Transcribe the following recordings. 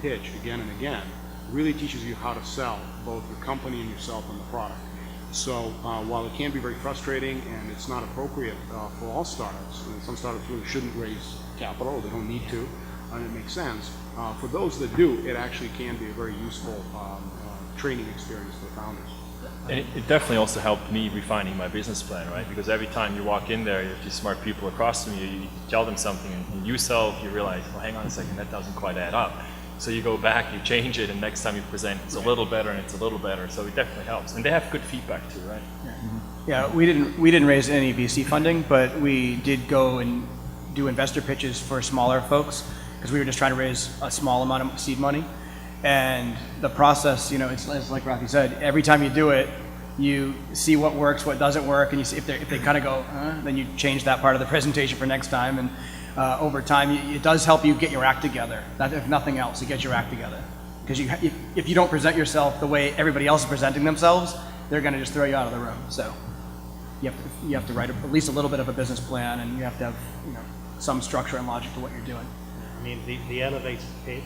pitch again and again really teaches you how to sell both your company and yourself and the product. So while it can be very frustrating and it's not appropriate for all startups, and some startups really shouldn't raise capital, or they don't need to, and it makes sense, for those that do, it actually can be a very useful training experience for the founders. And it definitely also helped me refining my business plan, right? Because every time you walk in there, you have these smart people across from you, you tell them something, and you sell, you realize, well, hang on a second, that doesn't quite add up. So you go back, you change it, and next time you present, it's a little better, and it's a little better. So it definitely helps, and they have good feedback too, right? Yeah, yeah, we didn't raise any VC funding, but we did go and do investor pitches for smaller folks because we were just trying to raise a small amount of seed money. And the process, you know, it's like Rafi said, every time you do it, you see what works, what doesn't work, and you see if they kind of go, then you change that part of the presentation for next time. And over time, it does help you get your act together. If nothing else, it gets your act together. Because if you don't present yourself the way everybody else is presenting themselves, they're going to just throw you out of the room. So you have to write at least a little bit of a business plan, and you have to have, you know, some structure and logic to what you're doing. I mean, the elevator pitch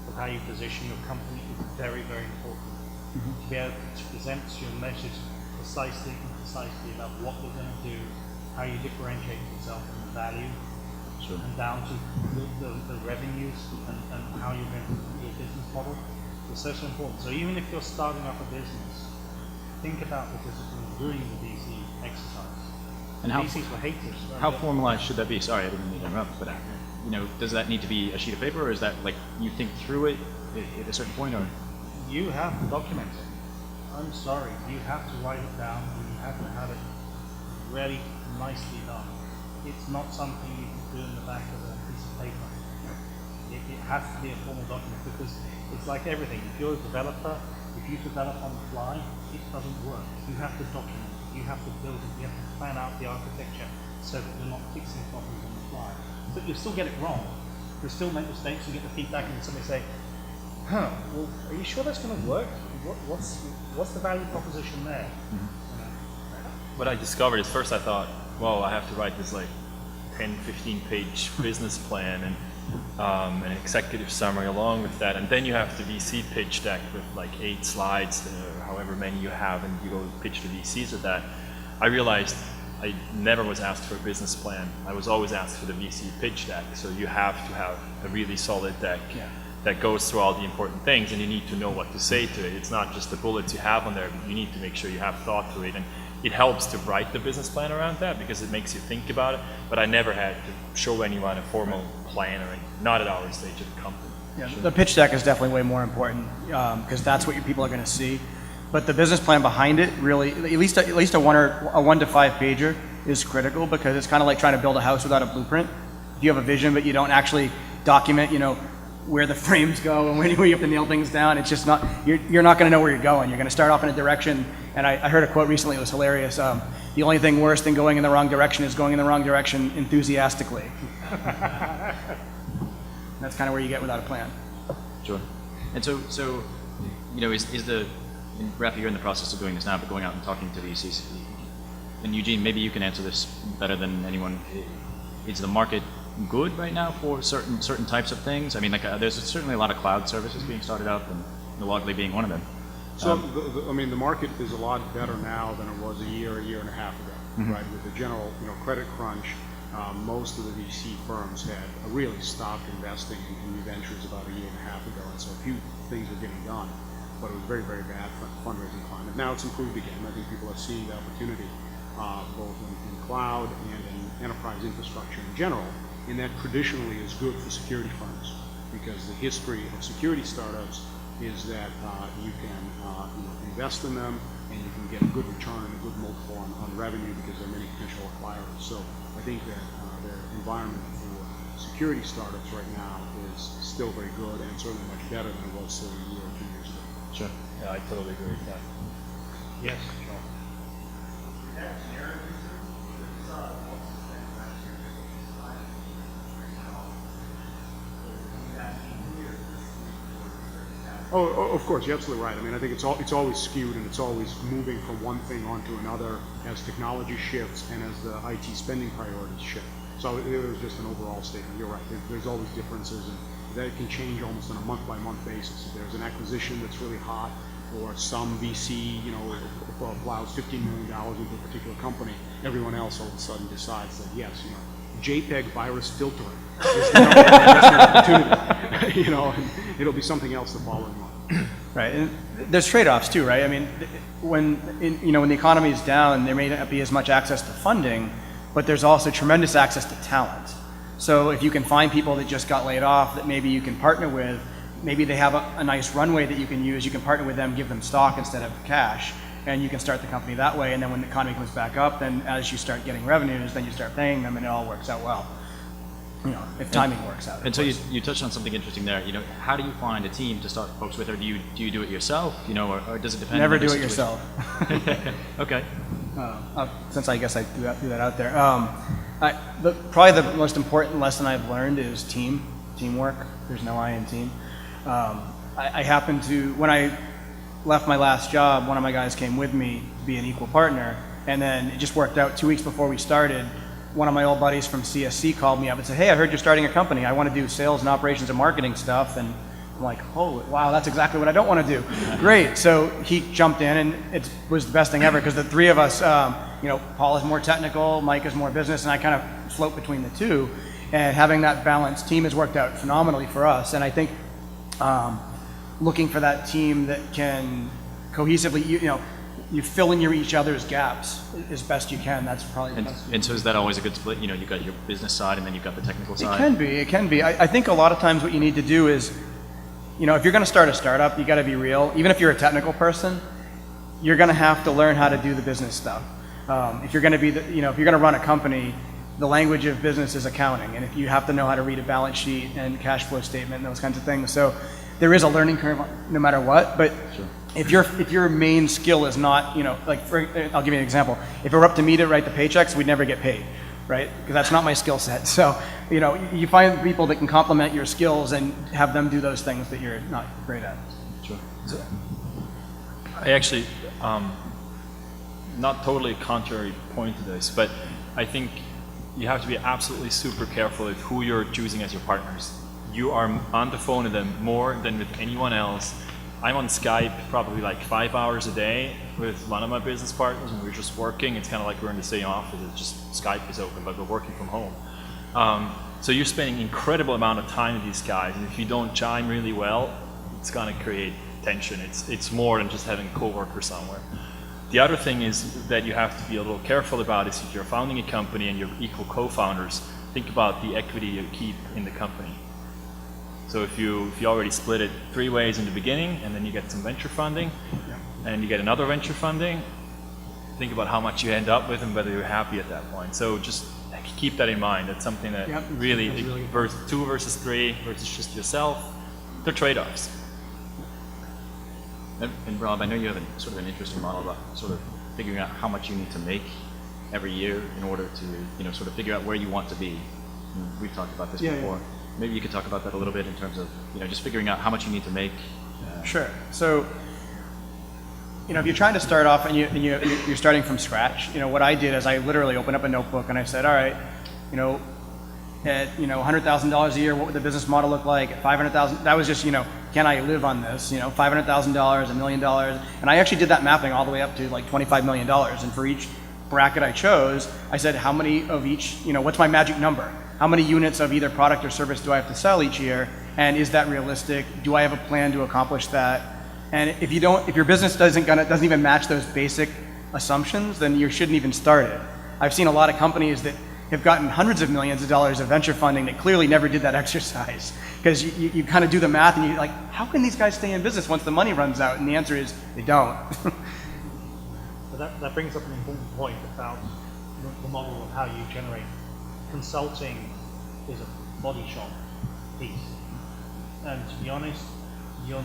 of how you position your company is very, very important. To be able to present your message precisely about what we're going to do, how you differentiate yourself from the value, and down to the revenues and how you're going to do your business model is so important. So even if you're starting up a business, think about the discipline of doing the VC exercise. And how VCs were haters. How formalized should that be? Sorry, I didn't mean to interrupt, but you know, does that need to be a sheet of paper, or is that like you think through it at a certain point, or? You have to document it. I'm sorry, you have to write it down, and you have to have it really nicely done. It's not something you can do in the back of a piece of paper. It has to be a formal document, because it's like everything. If you're a developer, if you develop on the fly, it doesn't work. You have to document it, you have to build it, you have to plan out the architecture so that you're not fixing problems on the fly. But you'll still get it wrong. You'll still make mistakes, you get the feedback, and somebody say, well, are you sure that's going to work? What's the value proposition there? What I discovered is, first I thought, well, I have to write this like 10, 15 page business plan and an executive summary along with that, and then you have the VC pitch deck with like 8 slides, however many you have, and you go pitch the VCs with that. I realized I never was asked for a business plan. I was always asked for the VC pitch deck. So you have to have a really solid deck that goes through all the important things, and you need to know what to say to it. It's not just the bullets you have on there, but you need to make sure you have thought to it. And it helps to write the business plan around that because it makes you think about it. But I never had to show anyone a formal plan, or not at our stage of the company. Yeah, the pitch deck is definitely way more important because that's what your people are going to see. But the business plan behind it, really, at least a 1 to 5 pager is critical, because it's kind of like trying to build a house without a blueprint. If you have a vision but you don't actually document, you know, where the frames go and where you have to nail things down, it's just not, you're not going to know where you're going. You're going to start off in a direction, and I heard a quote recently, it was hilarious. The only thing worse than going in the wrong direction is going in the wrong direction enthusiastically. That's kind of where you get without a plan. Sure. And so you know, is the, and Rafi, you're in the process of doing this now, but going out and talking to VCs, and Eugene, maybe you can answer this better than anyone. Is the market good right now for certain types of things? I mean, like there's certainly a lot of cloud services being started up, and Logly being one of them. So, I mean, the market is a lot better now than it was a year and a half ago, right? With the general, you know, credit crunch, most of the VC firms had really stopped investing in new ventures about a year and a half ago, and so a few things were getting done, but it was very, very bad fundraising climate. Now it's improved again. I think people are seeing the opportunity, both in cloud and in enterprise infrastructure in general, and that traditionally is good for security firms, because the history of security startups is that you can invest in them, and you can get a good return and a good multiple on revenue, because there are many potential acquirers. So I think that the environment for security startups right now is still very good, and certainly much better than it was, say, a year or 2 years ago. Sure. Yeah, I totally agree with that. Yes, sure. Oh, of course, you're absolutely right. I mean, I think it's always skewed, and it's always moving from one thing onto another as technology shifts and as the IT spending priorities shift. So it was just an overall statement. You're right. There's always differences, and that can change almost on a month-by-month basis. If there's an acquisition that's really hot, or some VC, plows $15 million into a particular company, everyone else all of a sudden decides that yes, JPEG virus filtering is the investment opportunity, and it'll be something else the following month. Right, and there's trade-offs too, right? I mean, when the economy is down, there may not be as much access to funding, but there's also tremendous access to talent. So if you can find people that just got laid off that maybe you can partner with, maybe they have a nice runway that you can use, you can partner with them, give them stock instead of cash, and you can start the company that way, and then when the economy comes back up, then as you start getting revenues, then you start paying them, and it all works out well. If timing works out. And so you touched on something interesting there. How do you find a team to start folks with, or do you do it yourself? Or does it depend? Never on do the it yourself. Okay. Since I guess I threw that out there. Probably the most important lesson I've learned is teamwork. There's no I in team. I happened to, when I left my last job, one of my guys came with me to be an equal partner, and then it just worked out 2 weeks before we started. One of my old buddies from CSC called me up and said, hey, I heard you're starting a company. I want to do sales and operations and marketing stuff. And I'm like, oh, wow, that's exactly what I don't want to do. Great. So he jumped in, and it was the best thing ever, because the three of us, Paul is more technical, Mike is more business, and I kind of float between the two. And having that balanced team has worked out phenomenally for us. And I think looking for that team that can cohesively, you fill in each other's gaps as best you can. That's probably the best. And so is that always a good split? You've got your business side and then you've got the technical side? It can be. I think a lot of times what you need to do is, if you're going to start a startup, you got to be real. Even if you're a technical person, you're going to have to learn how to do the business stuff. If you're going to be, if you're going to run a company, the language of business is accounting, and if you have to know how to read a balance sheet and cash flow statement and those kinds of things. So there is a learning curve no matter what, but Sure. If your main skill is not, I'll give you an example. If it were up to me to write the paychecks, we'd never get paid, right? Because that's not my skill set. So, you find people that can complement your skills and have them do those things that you're not great at. Sure. So, I actually, not totally a contrary point to this, but I think you have to be absolutely super careful with who you're choosing as your partners. You are on the phone with them more than with anyone else. I'm on Skype probably like 5 hours a day with one of my business partners, and we're just working. It's kind of like we're in the same office. It's just Skype is open, but we're working from home. So you're spending incredible amount of time with these guys, and if you don't chime really well, it's going to create tension. It's more than just having a coworker somewhere. The other thing is that you have to be a little careful about is if you're founding a company and you're equal co-founders, think about the equity you keep in the company. So if you already split it 3 ways in the beginning, and then you get some venture funding, and you get another venture funding, think about how much you end up with and whether you're happy at that point. So just keep that in mind. That's something that really, versus 2 versus 3 versus just yourself, they're trade-offs. And Rob, I know you have sort of an interesting model about sort of figuring out how much you need to make every year in order to, sort of figure out where you want to be. And we've talked about this before. Yeah. Maybe you could talk about that a little bit in terms of, just figuring out how much you need to make. Sure. So, if you're trying to start off and you're starting from scratch, what I did is I literally opened up a notebook and I said, all right, at $100,000 a year, what would the business model look like? At $500,000, that was just, can I live on this? $500,000, $1 million, and I actually did that mapping all the way up to like $25 million. And for each bracket I chose, I said, how many of each, what's my magic number? How many units of either product or service do I have to sell each year? And is that realistic? Do I have a plan to accomplish that? And if your business doesn't even match those basic assumptions, then you shouldn't even start it. I've seen a lot of companies that have gotten hundreds of millions of dollars of venture funding that clearly never did that exercise. Because you kind of do the math and you're like, how can these guys stay in business once the money runs out? And the answer is, they don't. But that brings up an important point about the model of how you generate. Consulting is a body shop piece, and to be honest, you're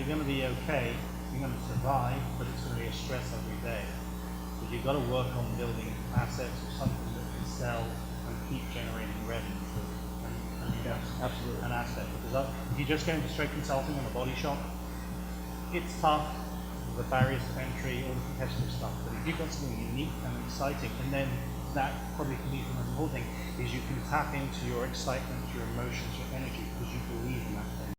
going to be okay, you're going to survive, but it's going to be a stress every day. But you've got to work on building assets or something that can sell and keep generating revenue Absolutely. an asset. Because if you're just going to straight consulting on a body shop, it's tough, the barriers to entry, all the competitive stuff. But if you've got something unique and exciting, and then that probably can be the most important thing, is you can tap into your excitement, your emotions, your energy, because you believe in that thing.